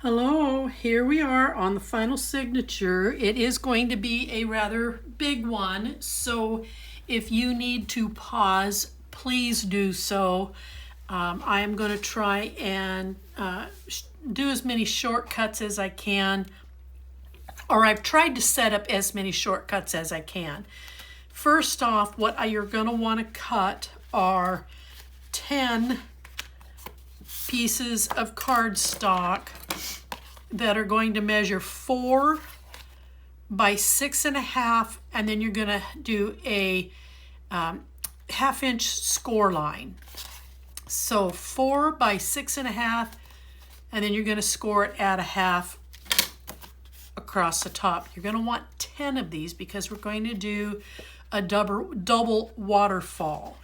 Hello, here we are on the final signature. It is going to be a rather big one, so if you need to pause, please do so. I am going to try and do as many shortcuts as I can, or I've tried to set up as many shortcuts as I can. First off, what you're going to want to cut are 10 pieces of cardstock that are going to measure 4 by 6.5, and then you're going to do a half-inch score line. So 4 by 6.5, and then you're going to score it at a half across the top. You're going to want 10 of these because we're going to do a double waterfall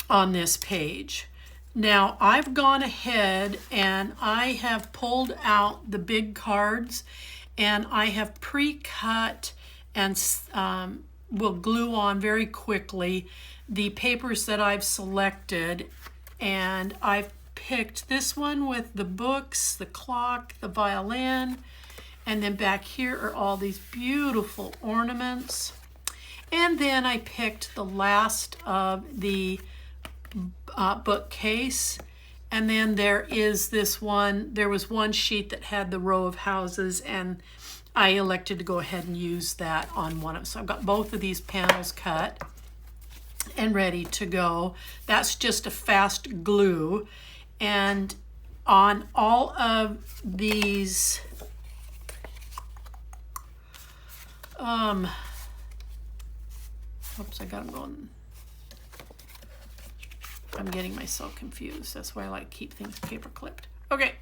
on this page. Now I've gone ahead and I have pulled out the big cards, and I have pre-cut and will glue on very quickly the papers that I've selected, and I've picked this one with the books, the clock, the violin, and then back here are all these beautiful ornaments. And then I picked the last of the bookcase, and then there is this one. There was one sheet that had the row of houses, and I elected to go ahead and use that on one of them. So I've got both of these panels cut and ready to go. That's just a fast glue, and on all of these oops, I got them going. I'm getting myself confused. That's why I like to keep things paper clipped. Okay,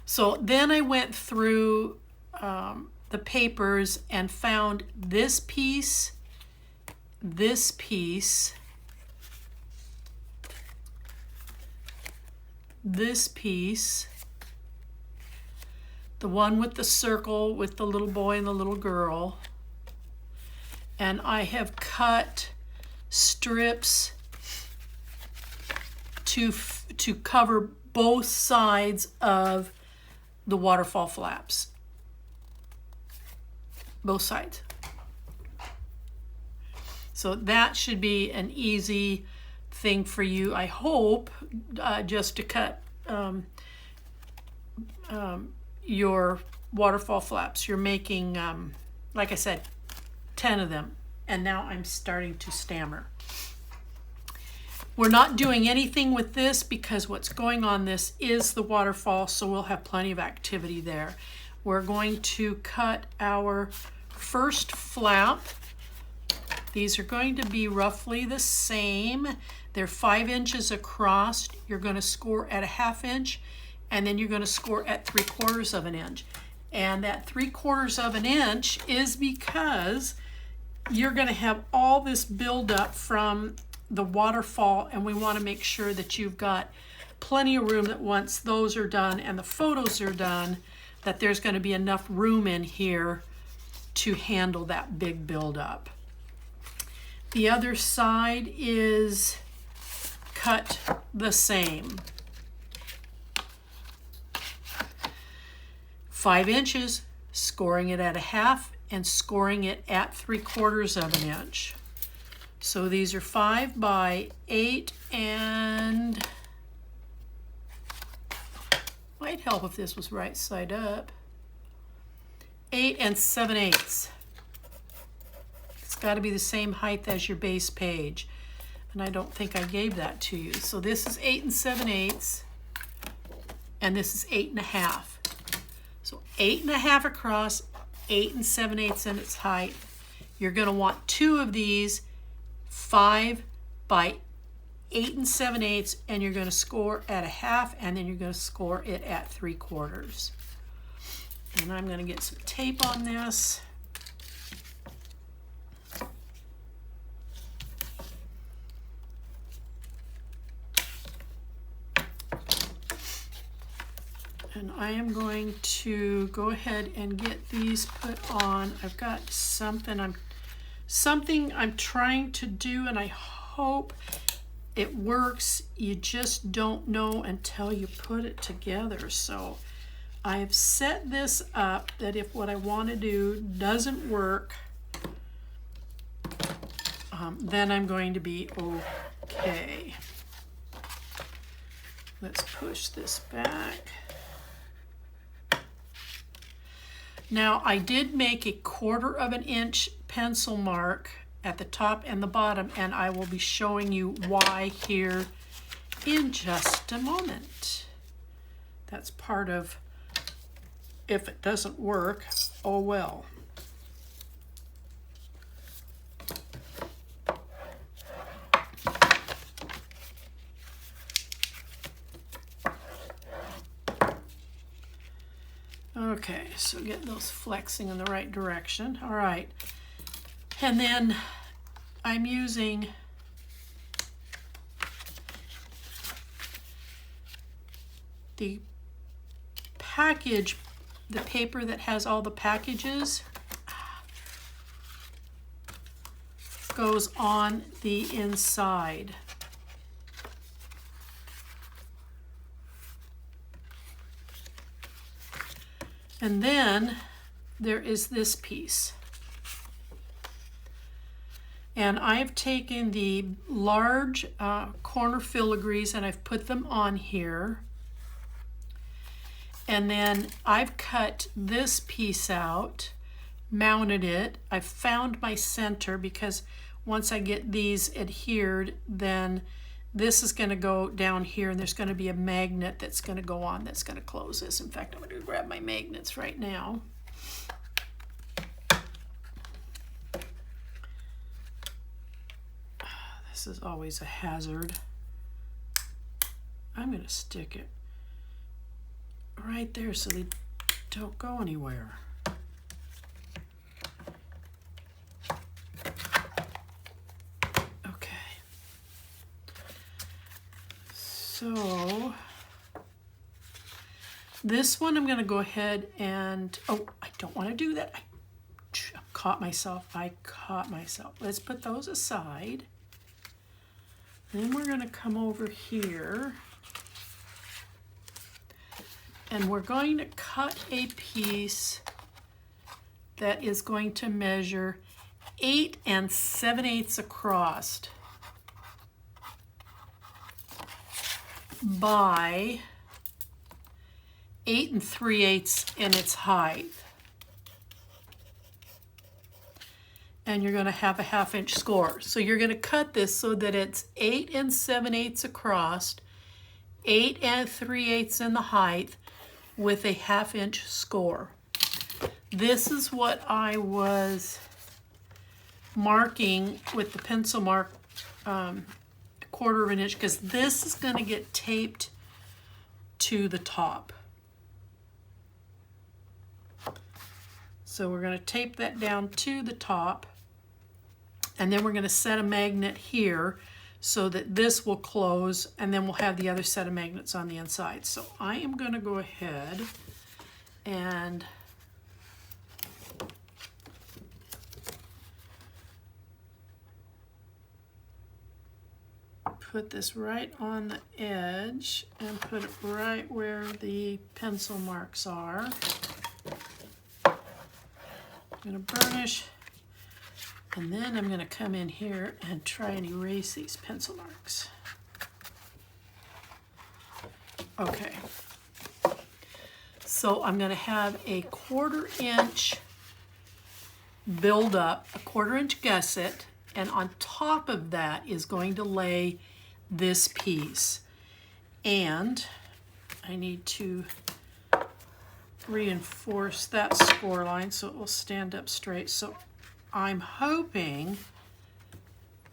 so then I went through the papers and found this piece, this piece, this piece, the one with the circle with the little boy and the little girl, and I have cut strips to cover both sides of the waterfall flaps. Both sides. So that should be an easy thing for you, I hope, just to cut your waterfall flaps. You're making, like I said, 10 of them, and now I'm starting to stammer. We're not doing anything with this because what's going on this is the waterfall, so we'll have plenty of activity there. We're going to cut our first flap. These are going to be roughly the same. They're 5 inches across. You're going to score at a 1/2 inch, and then you're going to score at 3/4 of an inch. And that 3/4 of an inch is because you're going to have all this buildup from the waterfall, and we want to make sure that you've got plenty of room, that once those are done and the photos are done, that there's going to be enough room in here to handle that big buildup. The other side is cut the same. 5 inches, scoring it at a 1/2 and scoring it at 3/4 of an inch. So these are 5 by 8, and might help if this was right side up. 8 7/8. It's got to be the same height as your base page, and I don't think I gave that to you. So this is 8 7/8, and this is 8 1/2. So 8 1/2 across, 8 7/8 in its height. You're going to want 2 of these, 5 by 8 7/8, and you're going to score at a 1/2, and then you're going to score it at 3/4. And I'm going to get some tape on this. And I am going to go ahead and get these put on. I've got something I'm trying to do, and I hope it works. You just don't know until you put it together. So I've set this up that if what I want to do doesn't work, then I'm going to be okay. Let's push this back. Now I did make a 1/4 of an inch pencil mark at the top and the bottom, and I will be showing you why here in just a moment. That's part of, if it doesn't work, oh well. Okay, so get those flexing in the right direction. All right, and then I'm using the package, the paper that has all the packages goes on the inside. And then there is this piece. And I've taken the large corner filigrees and I've put them on here. And then I've cut this piece out, mounted it. I've found my center because once I get these adhered, then this is going to go down here and there's going to be a magnet that's going to go on that's going to close this. In fact, I'm going to grab my magnets right now. This is always a hazard. I'm going to stick it right there so they don't go anywhere. So this one I'm going to go ahead and, oh, I don't want to do that. I caught myself. Let's put those aside. Then we're going to come over here and we're going to cut a piece that is going to measure 8 7/8 across by 8 3/8 in its height. And you're going to have a 1/2 inch score. So you're going to cut this so that it's 8 7/8 across, 8 3/8 in the height with a 1/2 inch score. This is what I was marking with the pencil mark 1/4 of an inch, because this is going to get taped to the top. So we're going to tape that down to the top, and then we're going to set a magnet here so that this will close, and then we'll have the other set of magnets on the inside. So I am going to go ahead and put this right on the edge and put it right where the pencil marks are. I'm going to burnish, and then I'm going to come in here and try and erase these pencil marks. Okay, so I'm going to have a 1/4 inch build up, a 1/4 inch gusset, and on top of that is going to lay this piece. And I need to reinforce that score line so it will stand up straight. So I'm hoping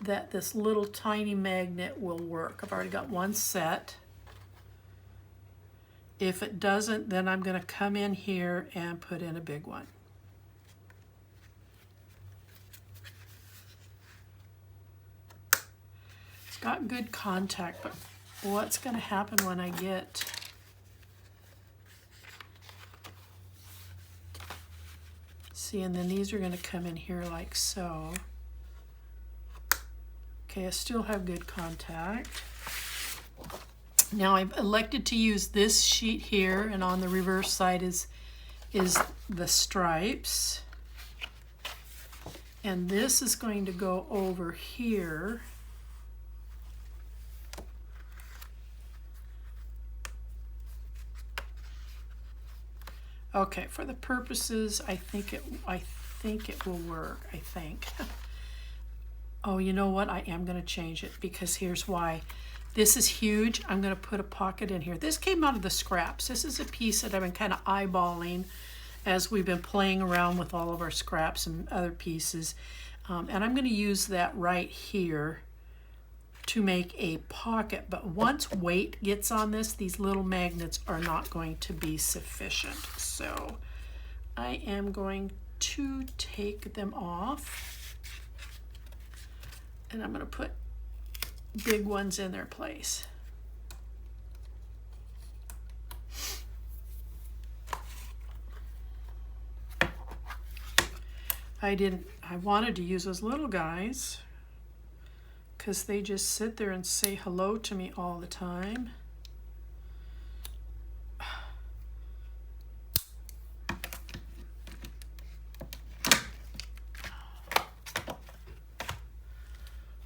that this little tiny magnet will work. I've already got one set. If it doesn't, then I'm going to come in here and put in a big one. It's got good contact, but what's going to happen when I get see, and then these are going to come in here like so. Okay, I still have good contact. Now I've elected to use this sheet here, and on the reverse side is the stripes. And this is going to go over here. Okay, for the purposes, I think it will work, I think. Oh, you know what? I am going to change it because here's why. This is huge. I'm going to put a pocket in here. This came out of the scraps. This is a piece that I've been kind of eyeballing as we've been playing around with all of our scraps and other pieces. And I'm going to use that right here to make a pocket. But once weight gets on this, these little magnets are not going to be sufficient. So I am going to take them off. And I'm going to put big ones in their place. I wanted to use those little guys because they just sit there and say hello to me all the time.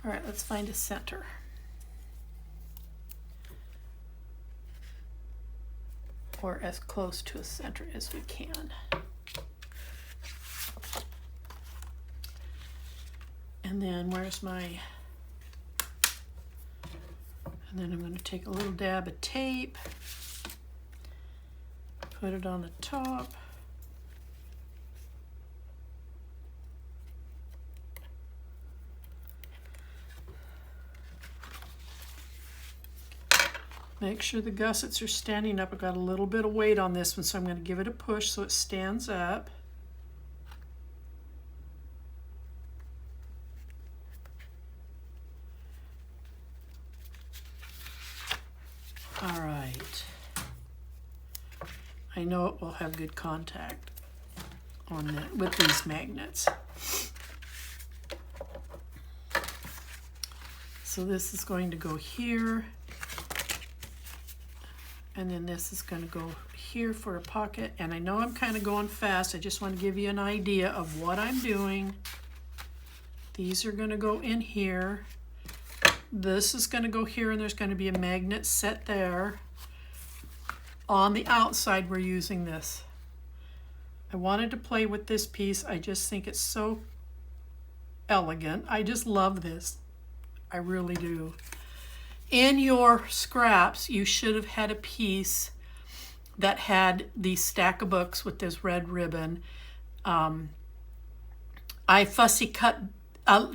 All right, let's find a center. Or as close to a center as we can. And then where's my, and then I'm going to take a little dab of tape, put it on the top. Make sure the gussets are standing up. I've got a little bit of weight on this one, so I'm going to give it a push so it stands up. All right. I know it will have good contact on that with these magnets. So this is going to go here. And then this is going to go here for a pocket. And I know I'm kind of going fast. I just want to give you an idea of what I'm doing. These are going to go in here. This is going to go here, and there's going to be a magnet set there. On the outside, we're using this. I wanted to play with this piece. I just think it's so elegant. I just love this. I really do. In your scraps, you should have had a piece that had the stack of books with this red ribbon. I fussy cut,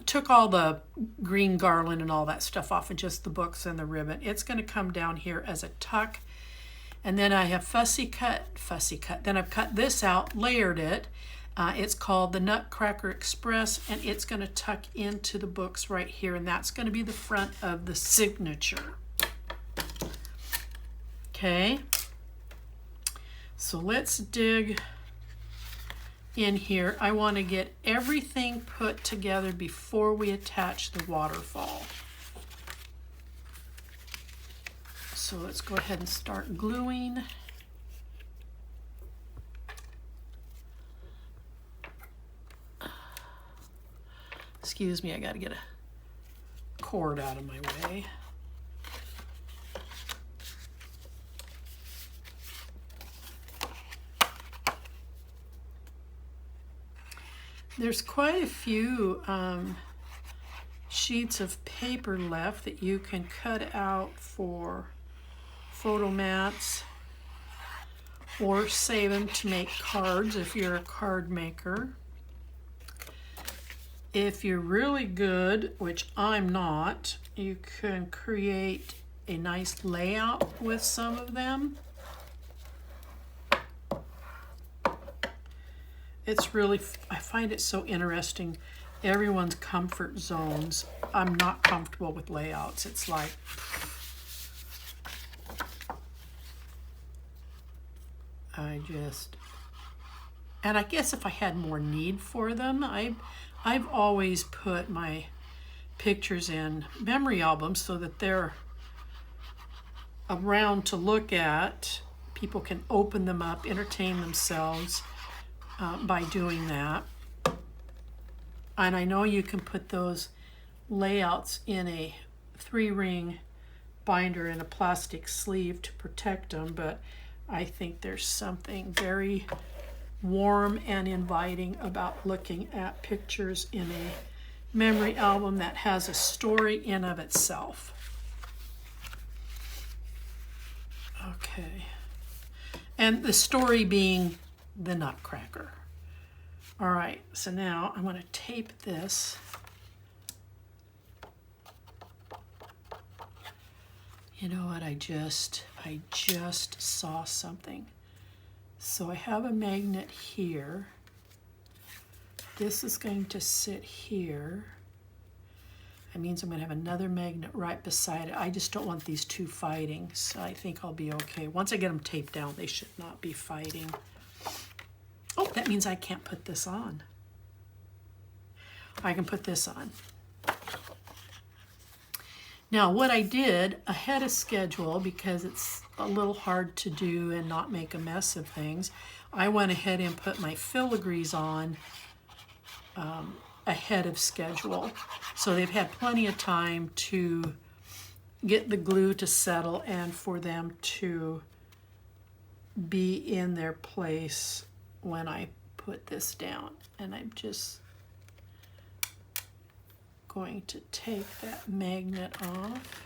took all the green garland and all that stuff off of just the books and the ribbon. It's going to come down here as a tuck. And then I have fussy cut. Then I've cut this out, layered it. It's called the Nutcracker Express, and it's going to tuck into the books right here, and that's going to be the front of the signature. Okay, so let's dig in here. I want to get everything put together before we attach the waterfall. So let's go ahead and start gluing. Excuse me, I got to get a cord out of my way. There's quite a few sheets of paper left that you can cut out for photo mats or save them to make cards if you're a card maker. If you're really good, which I'm not, you can create a nice layout with some of them. It's really, I find it so interesting. Everyone's comfort zones. I'm not comfortable with layouts. It's like, and I guess if I had more need for them, I've always put my pictures in memory albums so that they're around to look at. People can open them up, entertain themselves by doing that. And I know you can put those layouts in a 3-ring binder in a plastic sleeve to protect them, but I think there's something very warm and inviting about looking at pictures in a memory album that has a story in of itself. Okay, and the story being the Nutcracker. All right, so now I'm going to tape this. You know what, I just saw something. So I have a magnet here. This is going to sit here. That means I'm going to have another magnet right beside it. I just don't want these two fighting, so I think I'll be okay. Once I get them taped down, they should not be fighting. Oh, that means I can't put this on. I can put this on. Now, what I did ahead of schedule, because it's a little hard to do and not make a mess of things, I went ahead and put my filigrees on ahead of schedule. So they've had plenty of time to get the glue to settle and for them to be in their place when I put this down. And I'm just going to take that magnet off.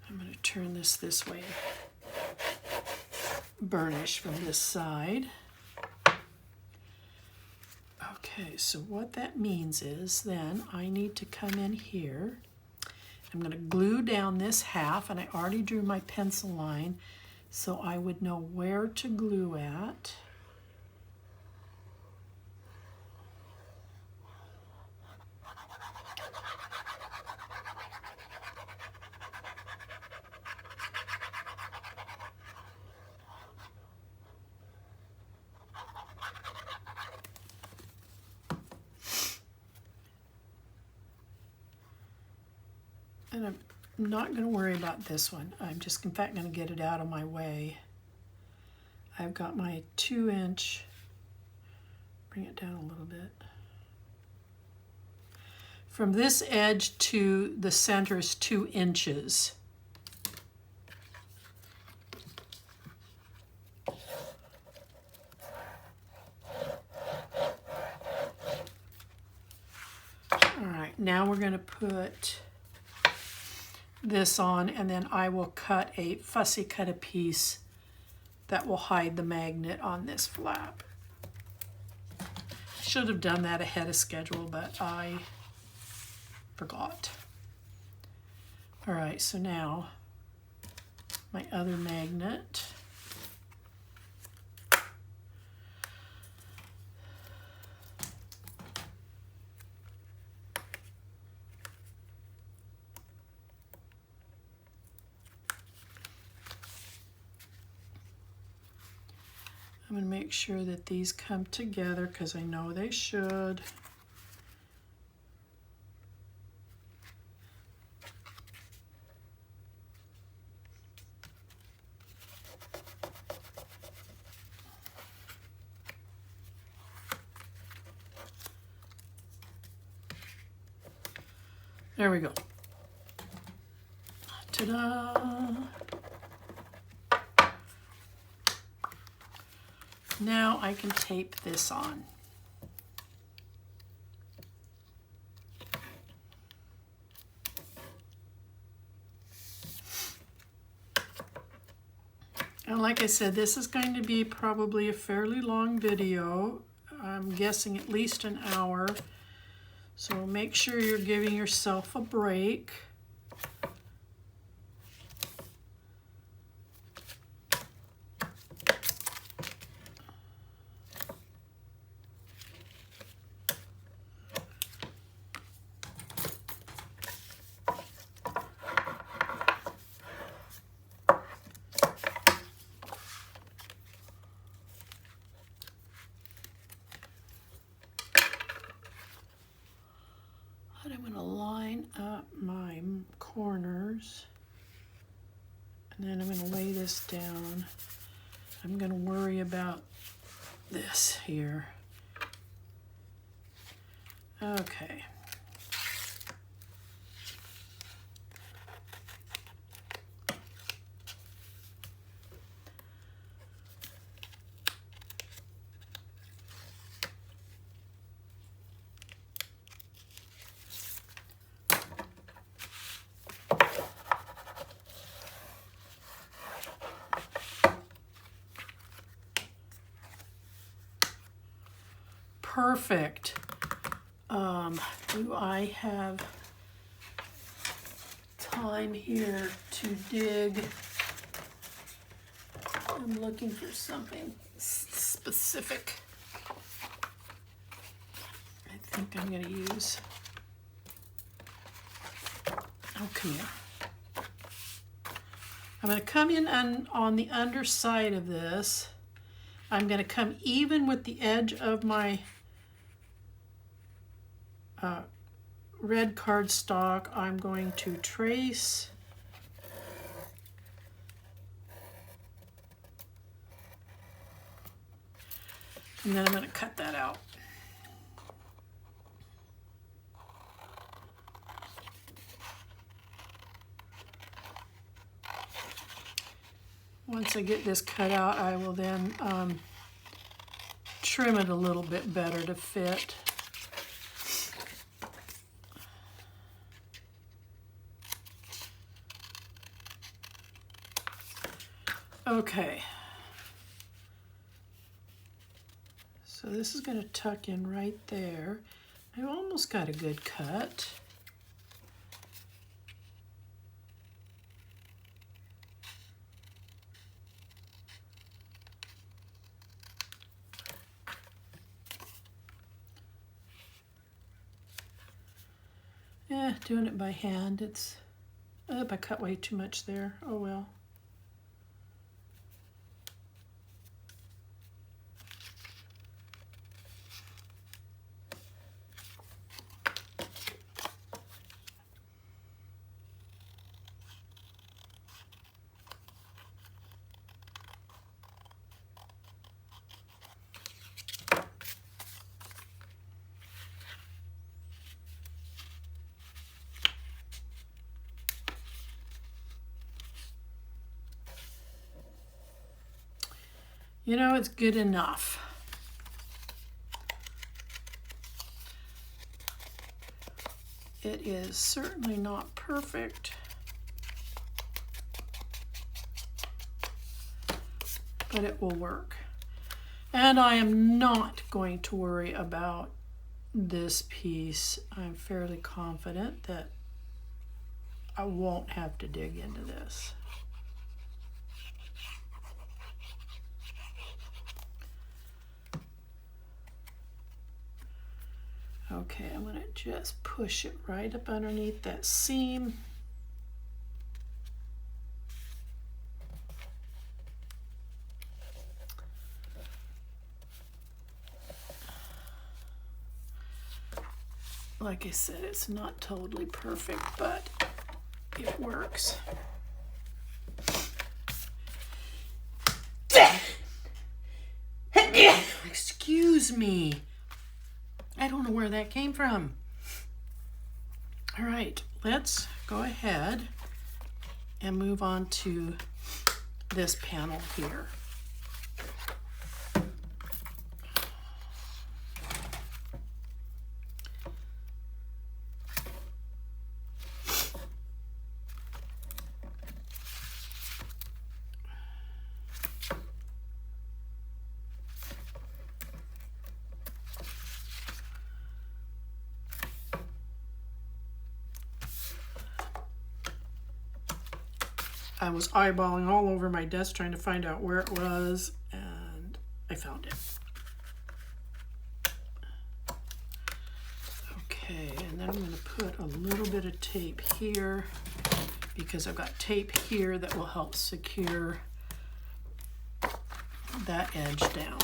I'm going to turn this way. Burnish from this side. Okay, so what that means is then I need to come in here. I'm going to glue down this half, and I already drew my pencil line so I would know where to glue at. And I'm not going to worry about this one. I'm just, in fact, going to get it out of my way. I've got my 2-inch, bring it down a little bit. From this edge to the center is 2 inches. All right, now we're going to put this on, and then I will fussy cut a piece that will hide the magnet on this flap. Should have done that ahead of schedule, but I forgot. All right, so now my other magnet. I'm going to make sure that these come together because I know they should. There we go. Ta-da! Now I can tape this on. And like I said, this is going to be probably a fairly long video. I'm guessing at least an hour. So make sure you're giving yourself a break. corners. And then I'm going to lay this down. I'm going to worry about this here. Okay. Perfect. Do I have time here to dig? I'm looking for something specific. I think I'm going to use. Okay. I'm going to come in on the underside of this. I'm going to come even with the edge of my red cardstock. I'm going to trace and then I'm going to cut that out. Once I get this cut out, I will then trim it a little bit better to fit. Okay, so this is going to tuck in right there. I've almost got a good cut. Doing it by hand, it's, I cut way too much there, oh well. You know, it's good enough. It is certainly not perfect, but it will work. And I am not going to worry about this piece. I'm fairly confident that I won't have to dig into this. Okay, I'm going to just push it right up underneath that seam. Like I said, it's not totally perfect, but it works. Excuse me. I don't know where that came from. All right, let's go ahead and move on to this panel here. I was eyeballing all over my desk trying to find out where it was, and I found it. Okay, and then I'm going to put a little bit of tape here because I've got tape here that will help secure that edge down.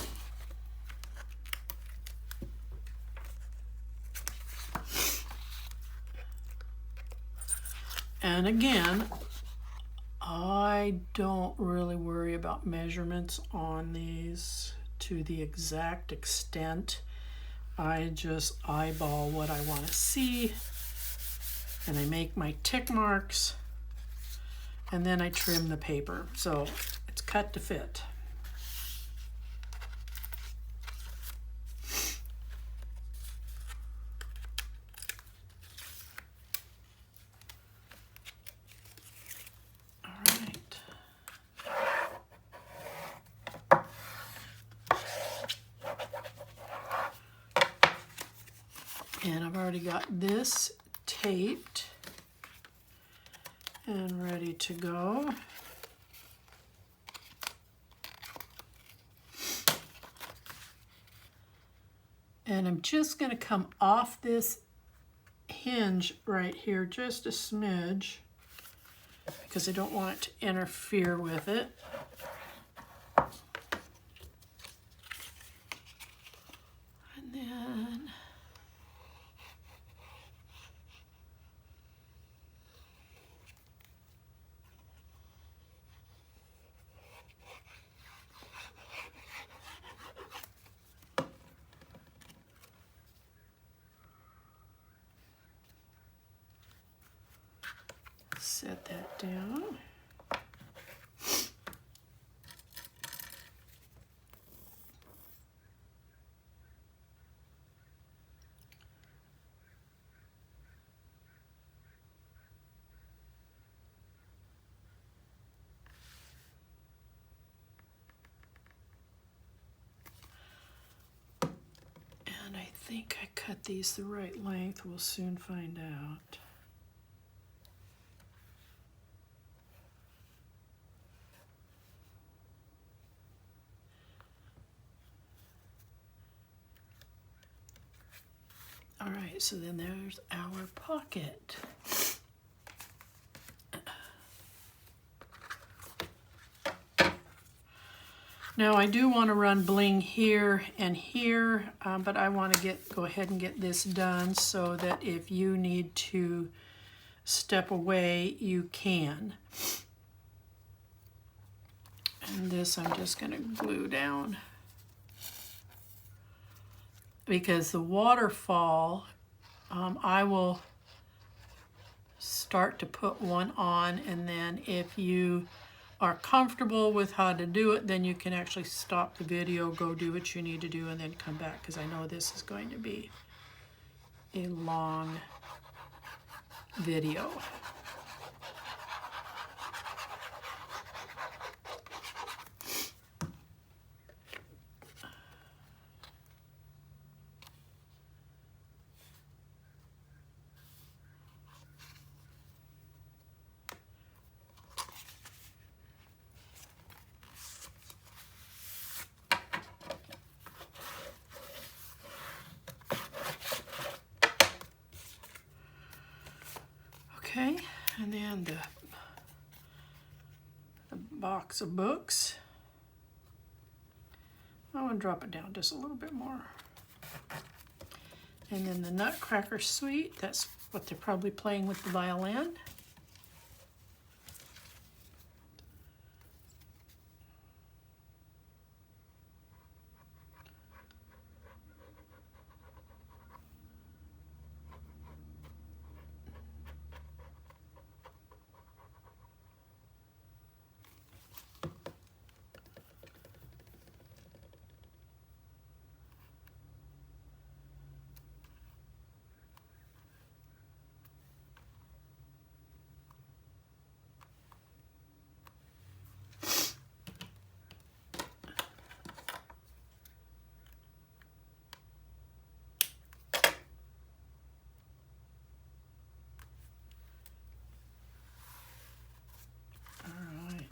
And again, I don't really worry about measurements on these to the exact extent. I just eyeball what I want to see, and I make my tick marks, and then I trim the paper. So it's cut to fit. And I've already got this taped and ready to go. And I'm just going to come off this hinge right here just a smidge because I don't want it to interfere with it. And then set that down. And I think I cut these the right length. We'll soon find out. All right, so then there's our pocket. Now I do want to run bling here and here, but I want to go ahead and get this done so that if you need to step away, you can. And this I'm just going to glue down, because the waterfall, I will start to put one on, and then if you are comfortable with how to do it, then you can actually stop the video, go do what you need to do, and then come back, because I know this is going to be a long video. Okay, and then the box of books. I want to drop it down just a little bit more. And then the Nutcracker suite, that's what they're probably playing with the violin.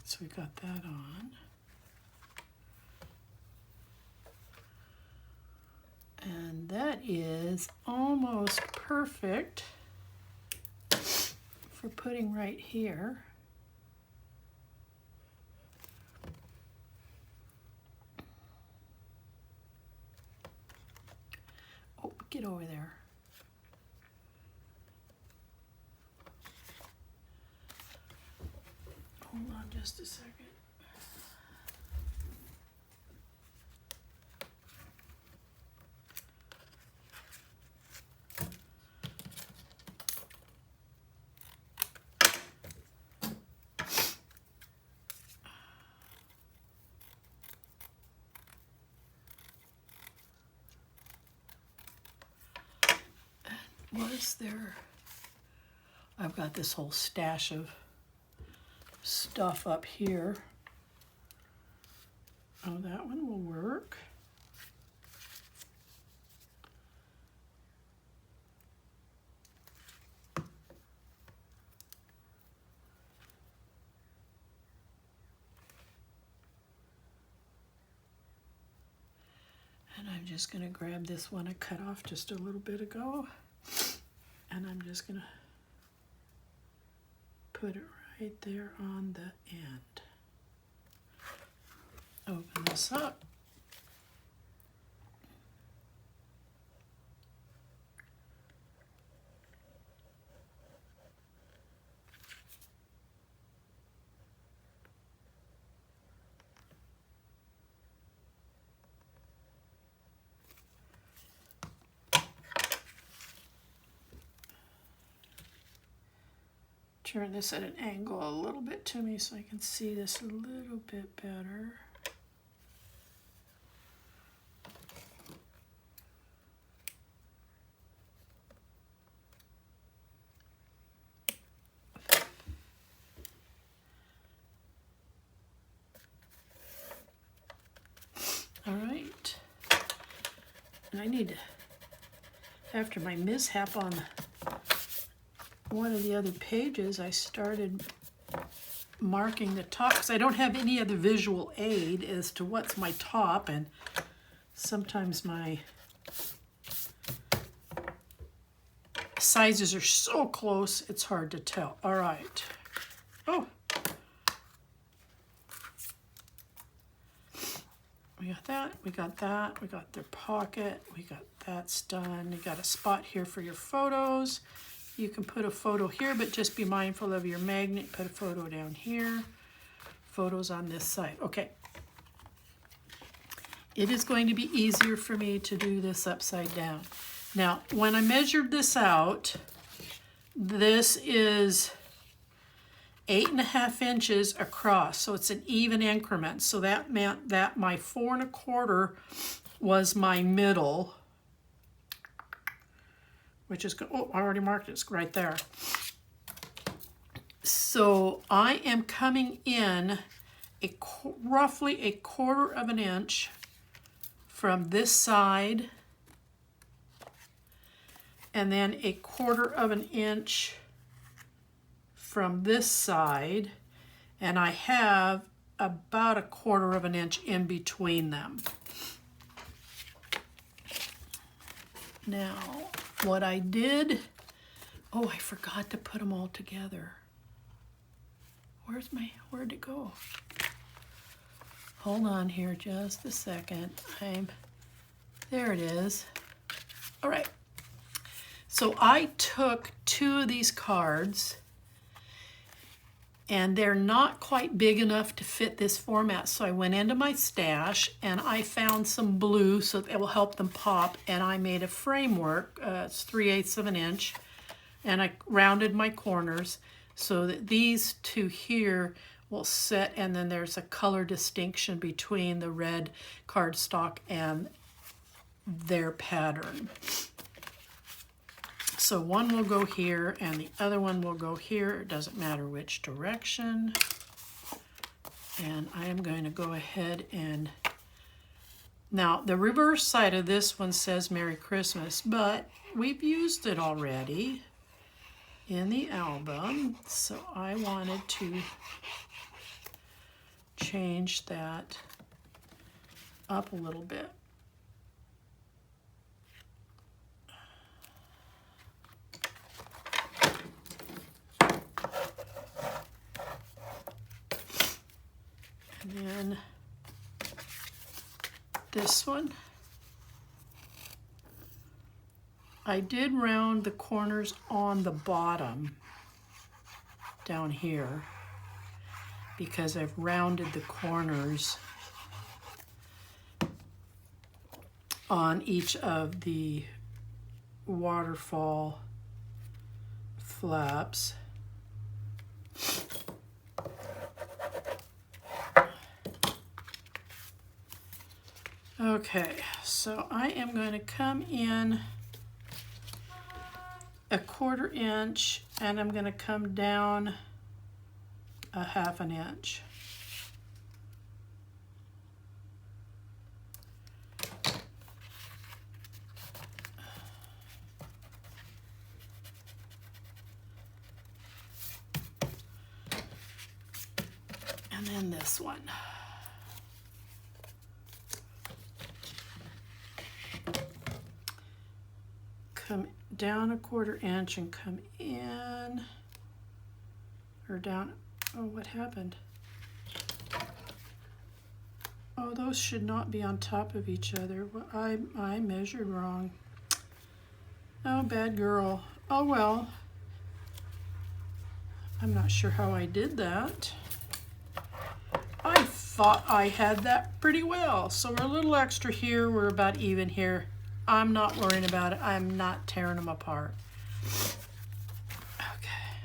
So we got that on. And that is almost perfect for putting right here. Oh, get over there. Hold on just a second. Was there? I've got this whole stash of stuff up here. Oh, that one will work. And I'm just going to grab this one I cut off just a little bit ago. And I'm just going to put it right there on the end. Open this up. Turn this at an angle a little bit to me so I can see this a little bit better. All right. And I need to, after my mishap on one of the other pages, I started marking the top because I don't have any other visual aid as to what's my top, and sometimes my sizes are so close it's hard to tell. All right. Oh, we got that, we got that, we got their pocket, we got that's done. You got a spot here for your photos. You can put a photo here, but just be mindful of your magnet. Put a photo down here. Photos on this side. Okay. It is going to be easier for me to do this upside down. Now, when I measured this out, this is 8.5 inches across, so it's an even increment. So that meant that my 4 1/4 was my middle, which is, oh, I already marked it, it's right there. So I am coming in roughly 1/4 of an inch from this side, and then 1/4 of an inch from this side, and I have about 1/4 of an inch in between them. Now, what I did, oh, I forgot to put them all together. Where'd it go? Hold on here just a second. There it is. All right. So I took 2 of these cards, and they're not quite big enough to fit this format. So I went into my stash and I found some blue so that it will help them pop, and I made a framework. It's 3/8 of an inch, and I rounded my corners so that these 2 here will sit, and then there's a color distinction between the red cardstock and their pattern. So one will go here and the other one will go here. It doesn't matter which direction. And I am going to go ahead and, now the reverse side of this one says Merry Christmas, but we've used it already in the album. So I wanted to change that up a little bit. And then this one, I did round the corners on the bottom down here, because I've rounded the corners on each of the waterfall flaps. Okay, so I am going to come in a 1/4 inch and I'm going to come down a 1/2 inch. And then this one. Come down a 1/4 inch and come in, or down, oh, what happened? Oh, those should not be on top of each other. Well, I measured wrong. Oh, bad girl. Oh, well. I'm not sure how I did that. I thought I had that pretty well. So we're a little extra here. We're about even here. I'm not worrying about it. I'm not tearing them apart. Okay.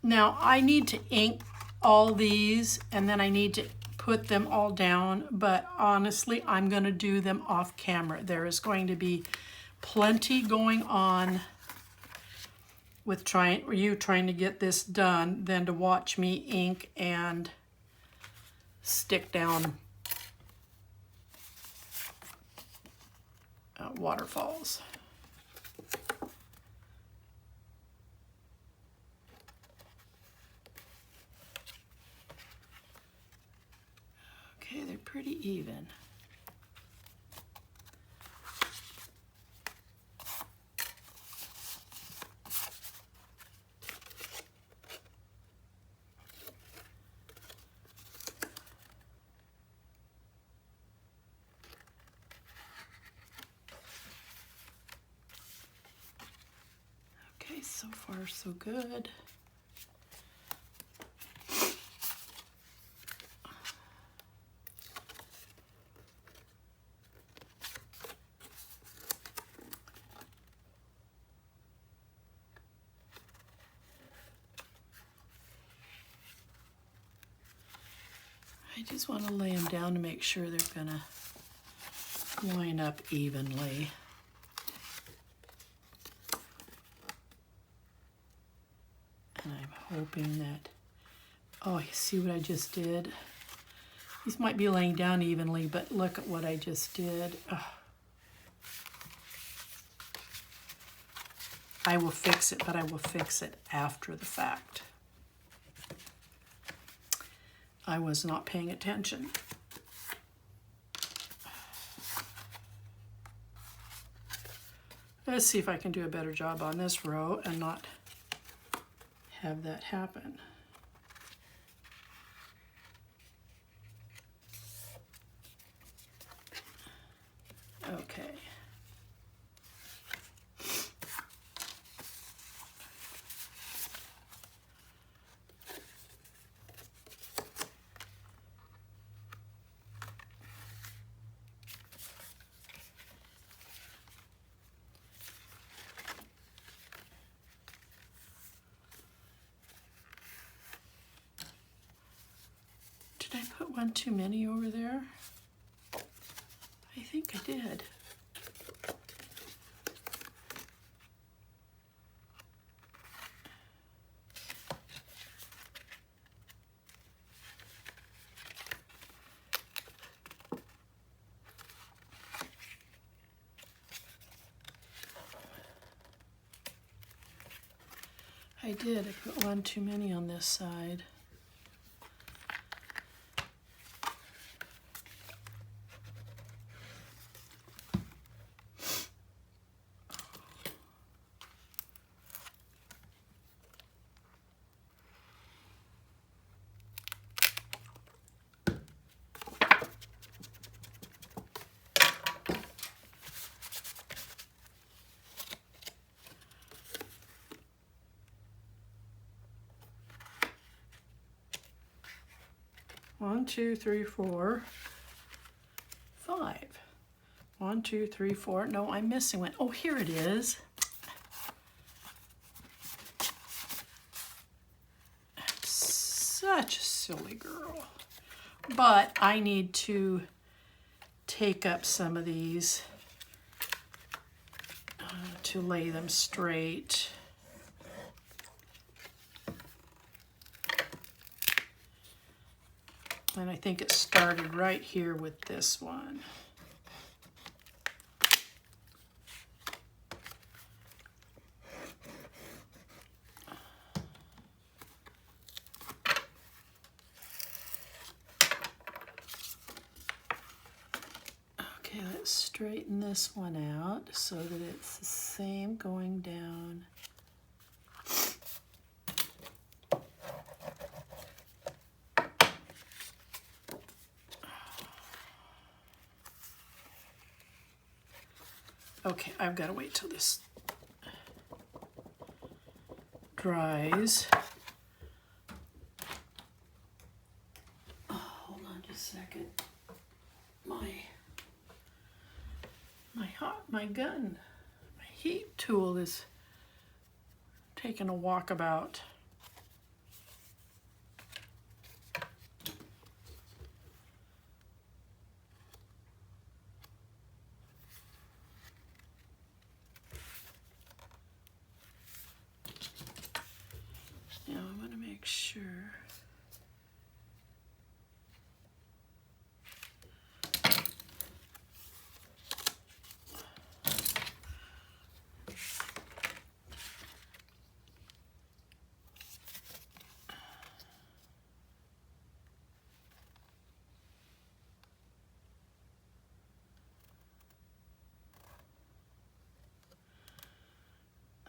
Now I need to ink all these and then I need to put them all down, but honestly, I'm going to do them off camera. There is going to be plenty going on with trying to get this done than to watch me ink and stick down waterfalls. Okay, they're pretty even. Okay, so far so good. I just want to lay them down to make sure they're gonna line up evenly. And I'm hoping that, oh, you see what I just did? These might be laying down evenly, but look at what I just did. Ugh. I will fix it, but I will fix it after the fact. I was not paying attention. Let's see if I can do a better job on this row and not have that happen. Okay. Did I put one too many over there? I think I did. I did. I put one too many on this side. 1, 2, 3, 4, 5. 1, 2, 3, 4. No, I'm missing one. Oh, here it is. Such a silly girl. But I need to take up some of these to lay them straight. And I think it started right here with this one. Okay, let's straighten this one out so that it's the same going down. Okay, I've got to wait till this dries. Oh, hold on just a second. My heat tool is taking a walkabout. Now I want to make sure.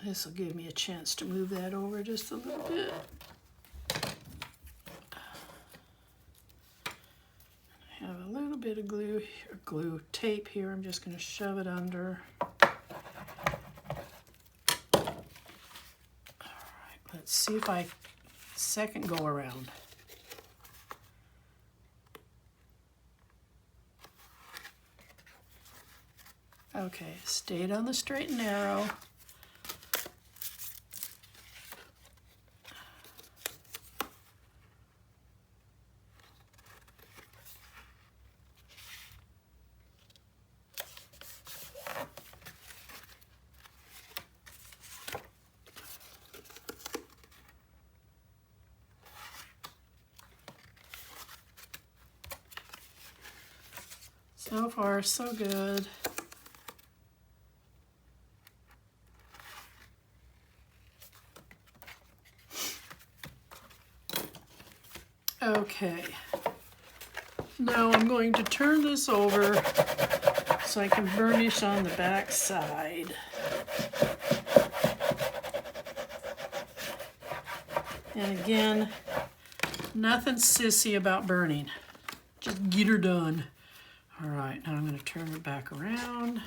This will give me a chance to move that over just a little bit. I have a little bit of glue tape here. I'm just going to shove it under. All right, let's see if I second go around. Okay, stayed on the straight and narrow. So far, so good. Okay, now I'm going to turn this over so I can burnish on the back side. And again, nothing sissy about burning. Just get her done. All right, now I'm going to turn it back around.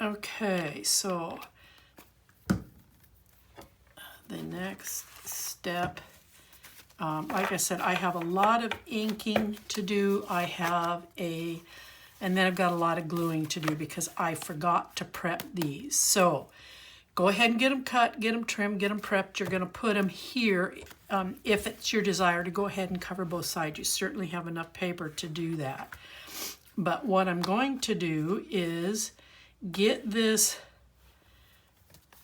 Okay, so the next step, like I said, I have a lot of inking to do. And then I've got a lot of gluing to do because I forgot to prep these. So go ahead and get them cut, get them trimmed, get them prepped. You're going to put them here. If it's your desire to go ahead and cover both sides, you certainly have enough paper to do that. But what I'm going to do is get this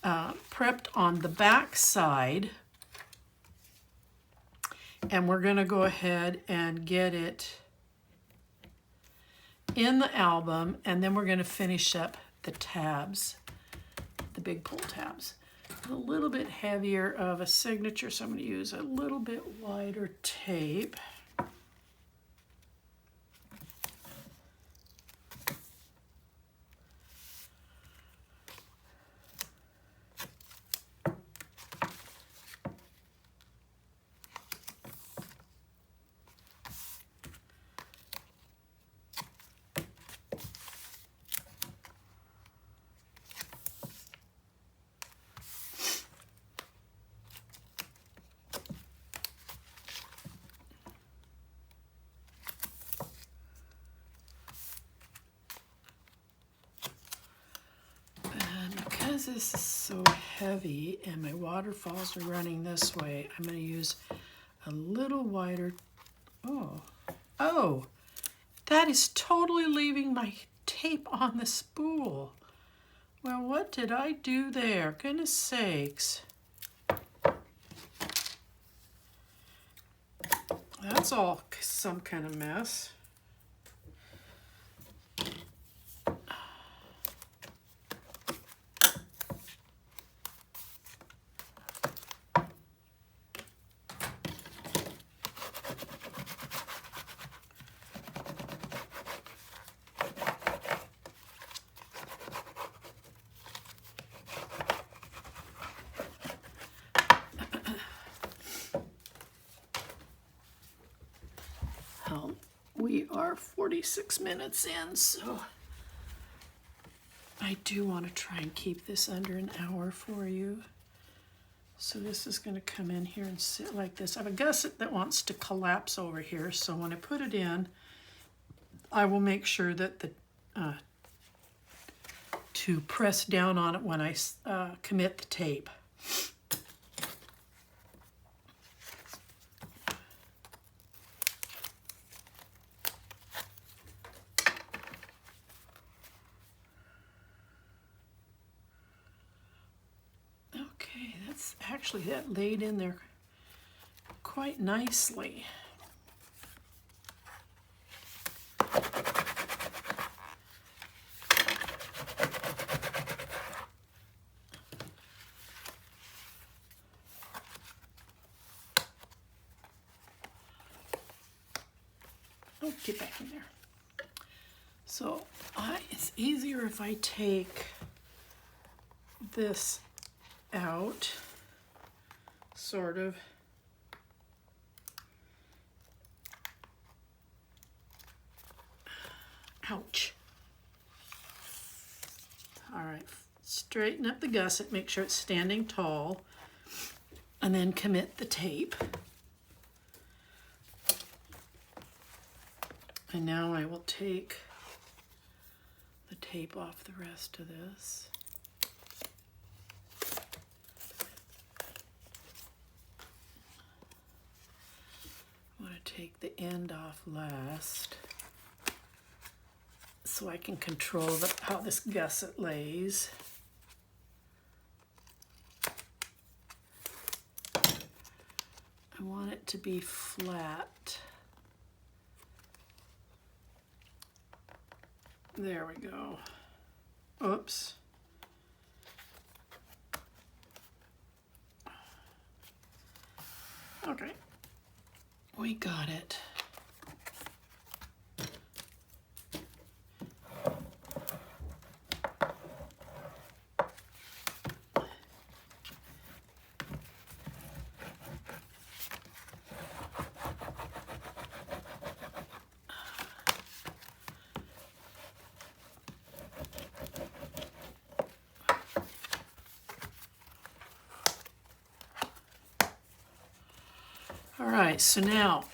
prepped on the back side, and we're going to go ahead and get it in the album, and then we're going to finish up the tabs, the big pull tabs. A little bit heavier of a signature, so I'm going to use a little bit wider tape. this is so heavy and my waterfalls are running this way, I'm going to use a little wider. Oh, that is totally leaving my tape on the spool. Well, what did I do there? Goodness sakes. That's all some kind of mess. We are 46 minutes in, so I do want to try and keep this under an hour for you. So this is going to come in here and sit like this. I have a gusset that wants to collapse over here, so when I put it in, I will make sure that to press down on it when I commit the tape. Actually, that laid in there quite nicely. Oh, get back in there. So it's easier if I take this out. Sort of. Ouch. All right, straighten up the gusset, make sure it's standing tall, and then commit the tape. And now I will take the tape off the rest of this. Take the end off last so I can control how this gusset lays. I want it to be flat. There we go. Oops. Okay. We got it. All right, so now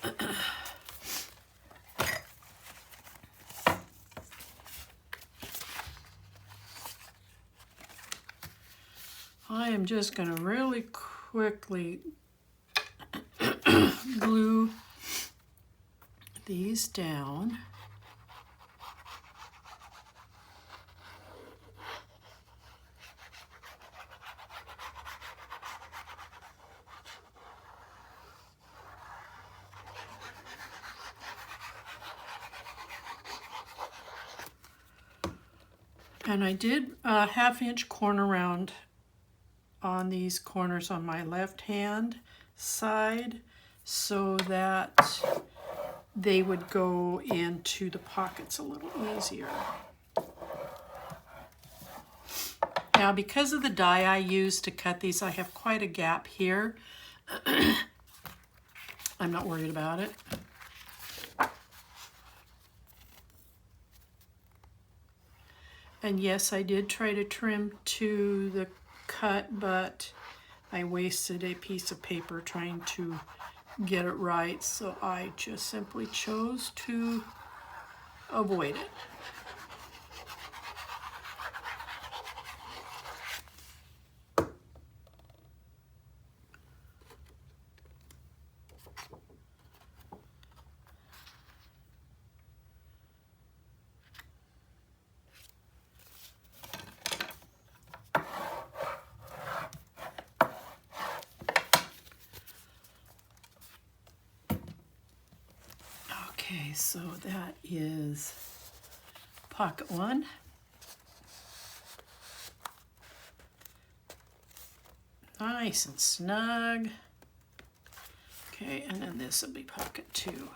I am just going to really quickly glue these down. And I did a 1/2 inch corner round on these corners on my left hand side so that they would go into the pockets a little easier. Now, because of the die I used to cut these, I have quite a gap here. I'm not worried about it. And yes, I did try to trim to the cut, but I wasted a piece of paper trying to get it right, so I just simply chose to avoid it. so that is pocket one. Nice and snug. Okay, and then this will be pocket two.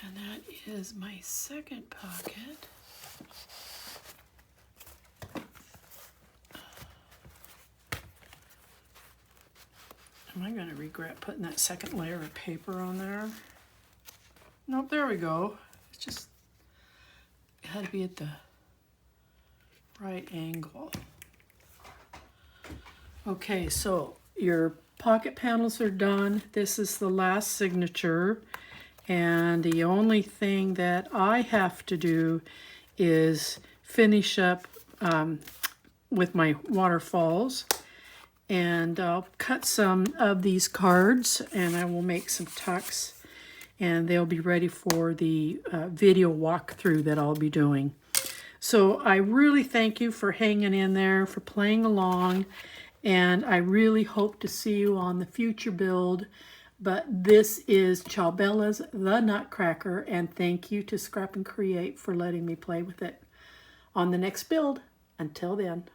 And that is my second pocket. Am I going to regret putting that second layer of paper on there? Nope, there we go. It's just, it had to be at the right angle. Okay, so your pocket panels are done. This is the last signature. And the only thing that I have to do is finish up with my waterfalls. And I'll cut some of these cards and I will make some tucks. And they'll be ready for the video walkthrough that I'll be doing. So I really thank you for hanging in there, for playing along. And I really hope to see you on the future build. But this is Ciao Bella's The Nutcracker, and thank you to Scrap and Create for letting me play with it on the next build. Until then.